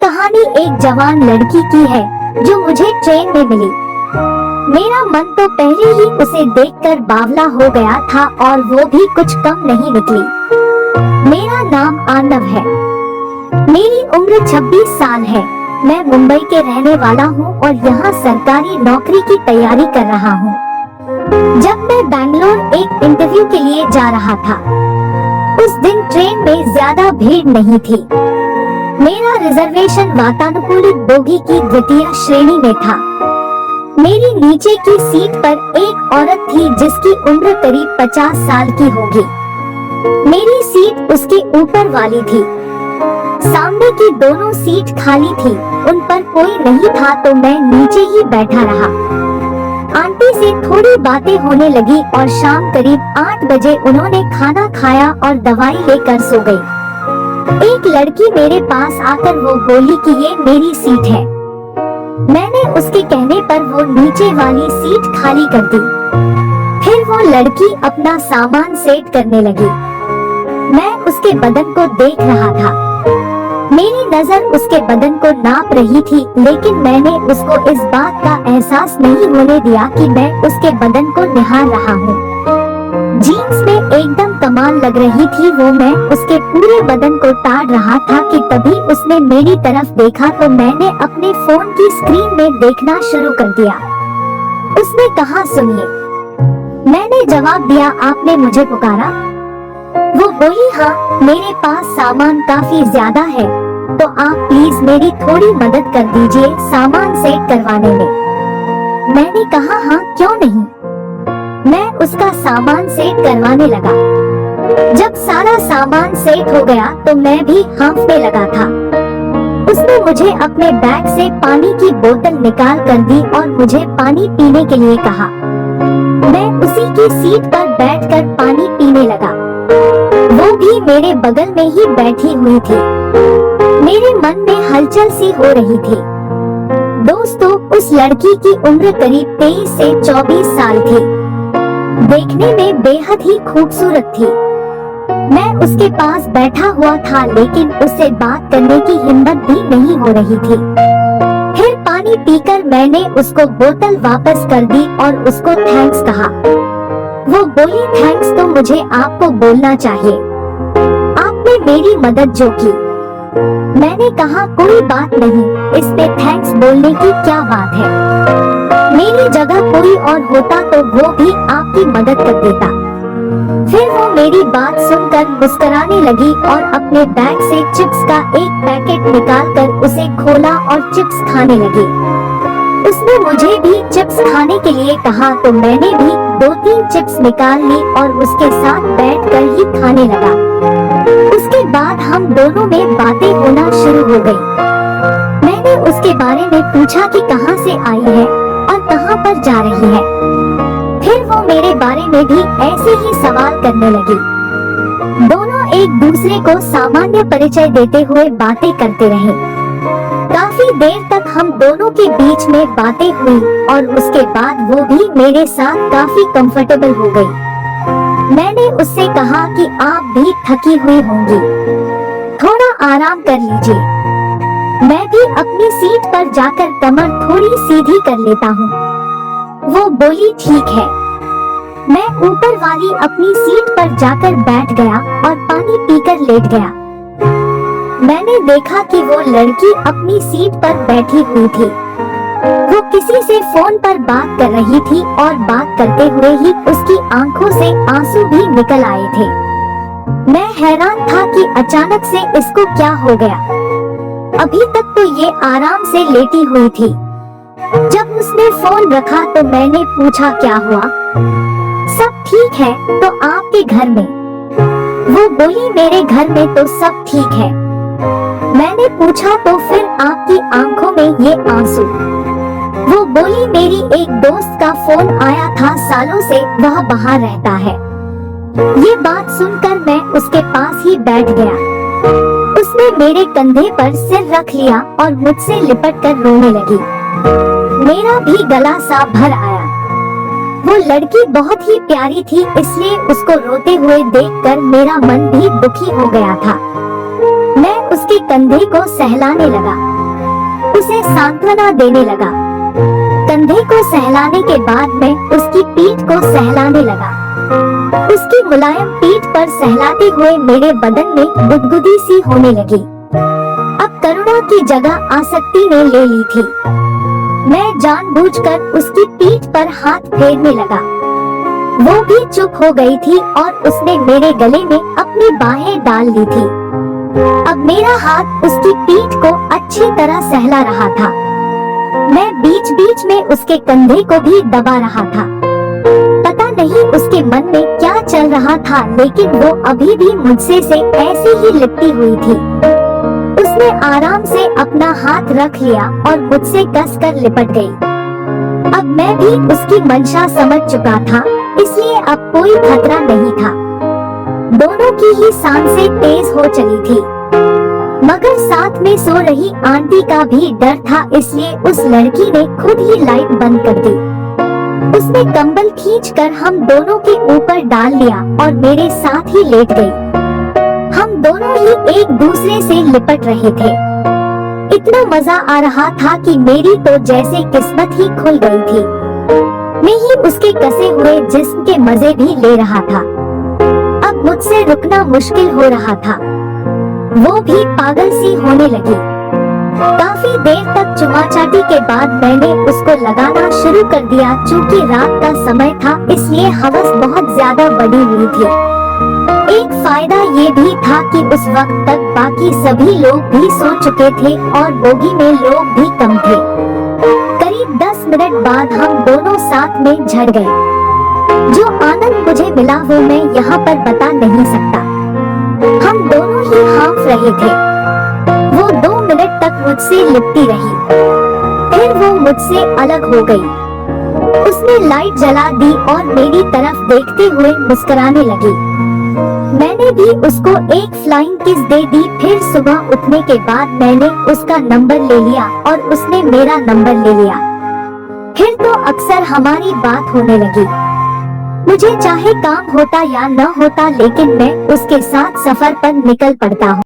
कहानी एक जवान लड़की की है जो मुझे ट्रेन में मिली। मेरा मन तो पहले ही उसे देखकर बावला हो गया था और वो भी कुछ कम नहीं निकली। मेरा नाम आर्नव है। मेरी उम्र 26 साल है। मैं मुंबई के रहने वाला हूँ और यहाँ सरकारी नौकरी की तैयारी कर रहा हूँ। जब मैं बैंगलोर एक इंटरव्यू के लिए जा रहा था, उस दिन ट्रेन में ज्यादा भीड़ नहीं थी। मेरा रिजर्वेशन वातानुकूलित बोगी की द्वितीय श्रेणी में था। मेरी नीचे की सीट पर एक औरत थी जिसकी उम्र करीब 50 साल की होगी। मेरी सीट उसके ऊपर वाली थी। सामने की दोनों सीट खाली थी, उन पर कोई नहीं था तो मैं नीचे ही बैठा रहा। आंटी से थोड़ी बातें होने लगी और शाम करीब 8 बजे उन्होंने खाना खाया और दवाई लेकर सो गई। एक लड़की मेरे पास आकर वो बोली कि ये मेरी सीट है। मैंने उसके कहने पर वो नीचे वाली सीट खाली कर दी। फिर वो लड़की अपना सामान सेट करने लगी। मैं उसके बदन को देख रहा था। मेरी नजर उसके बदन को नाप रही थी, लेकिन मैंने उसको इस बात का एहसास नहीं होने दिया कि मैं उसके बदन को निहार रहा हूँ। जीन्स में एकदम कमाल लग रही थी वो। मैं उसके पूरे बदन को ताड़ रहा था कि तभी उसने मेरी तरफ देखा तो मैंने अपने फोन की स्क्रीन में देखना शुरू कर दिया। उसने कहा, सुनिए। मैंने जवाब दिया, आपने मुझे पुकारा? वो बोली, हाँ, मेरे पास सामान काफी ज्यादा है, तो आप प्लीज मेरी थोड़ी मदद कर दीजिए सामान सेट करवाने में। मैंने कहा, हाँ, क्यों नहीं। मैं उसका सामान सेट करवाने लगा। जब सारा सामान सेट हो गया तो मैं भी हांफने लगा था। उसने मुझे अपने बैग से पानी की बोतल निकाल कर दी और मुझे पानी पीने के लिए कहा। मैं उसी की सीट पर बैठकर पानी पीने लगा। वो भी मेरे बगल में ही बैठी हुई थी। मेरे मन में हलचल सी हो रही थी। दोस्तों, उस लड़की की उम्र करीब 23 से 24 साल थी। देखने में बेहद ही खूबसूरत थी। मैं उसके पास बैठा हुआ था, लेकिन उससे बात करने की हिम्मत भी नहीं हो रही थी। फिर पानी पीकर मैंने उसको बोतल वापस कर दी और उसको थैंक्स कहा। वो बोली, थैंक्स तो मुझे आपको बोलना चाहिए। आपने मेरी मदद जो की। मैंने कहा, कोई बात नहीं, इसमें थैंक्स बोलने की क्या बात है। मेरी जगह कोई और होता तो वो भी आपकी मदद कर देता। फिर वो मेरी बात सुनकर मुस्कुराने लगी और अपने बैग से चिप्स का एक पैकेट निकालकर उसे खोला और चिप्स खाने लगी। उसने मुझे भी चिप्स खाने के लिए कहा तो मैंने भी 2-3 चिप्स निकाल ली और उसके साथ बैठकर ही खाने लगा। उसके बाद हम दोनों में बातें होना शुरू हो गई। मैंने उसके बारे में पूछा कि कहाँ से आई है और कहाँ पर जा रही है। फिर वो मेरे बारे में भी ऐसे ही सवाल करने लगी। दोनों एक दूसरे को सामान्य परिचय देते हुए बातें करते रहे। काफी देर तक हम दोनों के बीच में बातें हुई और उसके बाद वो भी मेरे साथ काफी कंफर्टेबल हो गई। मैंने उससे कहा कि आप भी थकी हुई होंगी, थोड़ा आराम कर लीजिए। मैं भी अपनी सीट पर जाकर कमर थोड़ी सीधी कर लेता हूँ। वो बोली, ठीक है। मैं ऊपर वाली अपनी सीट पर जाकर बैठ गया और पानी पीकर लेट गया। मैंने देखा कि वो लड़की अपनी सीट पर बैठी हुई थी। वो किसी से फोन पर बात कर रही थी और बात करते हुए ही उसकी आंखों से आंसू भी निकल आए थे। मैं हैरान था कि अचानक से इसको क्या हो गया। अभी तक तो ये आराम से लेटी हुई थी। जब उसने फोन रखा तो मैंने पूछा, क्या हुआ? सब ठीक है तो आपके घर में? वो बोली, मेरे घर में तो सब ठीक है। मैंने पूछा, तो फिर आपकी आंखों में ये आंसू? वो बोली, मेरी एक दोस्त का फोन आया था, सालों से वह बाहर रहता है। ये बात सुनकर मैं उसके पास ही बैठ गया। उसने मेरे कंधे पर सिर रख लिया और मुझसे लिपट कर रोने लगी। मेरा भी गला सा भर आया। वो लड़की बहुत ही प्यारी थी, इसलिए उसको रोते हुए देखकर मेरा मन भी दुखी हो गया था। मैं उसके कंधे को सहलाने लगा। उसे सांत्वना देने लगा। कंधे को सहलाने के बाद मैं उसकी पीठ को सहलाने लगा। उसकी मुलायम पीठ पर सहलाते हुए मेरे बदन में गुदगुदी सी होने लगी। अब करुणा की जगह आसक्ति ने ले ली थी। मैं जानबूझकर उसकी पीठ पर हाथ फेरने लगा। वो भी चुप हो गई थी और उसने मेरे गले में अपनी बाहें डाल ली थी। अब मेरा हाथ उसकी पीठ को अच्छी तरह सहला रहा था। मैं बीच बीच में उसके कंधे को भी दबा रहा था। पता नहीं उसके मन में क्या चल रहा था, लेकिन वो अभी भी मुझसे से ऐसे ही लिपटी हुई थी। उसने आराम से अपना हाथ रख लिया और मुझसे कसकर लिपट गई। अब मैं भी उसकी मंशा समझ चुका था, इसलिए अब कोई खतरा नहीं था। दोनों की ही सांसें तेज हो चली थी, मगर साथ में सो रही आंटी का भी डर था, इसलिए उस लड़की ने खुद ही लाइट बंद कर दी। उसने कंबल खींचकर हम दोनों के ऊपर डाल लिया और मेरे साथ ही लेट गई। हम दोनों ही एक दूसरे से लिपट रहे थे। इतना मजा आ रहा था कि मेरी तो जैसे किस्मत ही खुल गई थी। मैं ही उसके कसे हुए जिस्म के मजे भी ले रहा था। अब मुझसे रुकना मुश्किल हो रहा था। वो भी पागल सी होने लगी। काफी देर तक चुमाचाटी के बाद मैंने उसको लगाना शुरू कर दिया। चूँकि रात का समय था, इसलिए हवस बहुत ज्यादा बढ़ी हुई थी। एक फायदा ये भी था कि उस वक्त तक बाकी सभी लोग भी सो चुके थे और बोगी में लोग भी कम थे। करीब 10 मिनट बाद हम दोनों साथ में झड़ गए। जो आनंद मुझे मिला वो मैं यहाँ पर बता नहीं सकता। हम दोनों ही हाँफ रहे थे। वो 2 मिनट तक मुझसे लिपटी रही, फिर वो मुझसे अलग हो गई। उसने लाइट जला दी और मेरी तरफ देखते हुए मुस्कुराने लगी। मैंने भी उसको एक फ्लाइंग किस दे दी। फिर सुबह उठने के बाद मैंने उसका नंबर ले लिया और उसने मेरा नंबर ले लिया। फिर तो अक्सर हमारी बात होने लगी। मुझे चाहे काम होता या न होता, लेकिन मैं उसके साथ सफर पर निकल पड़ता हूँ।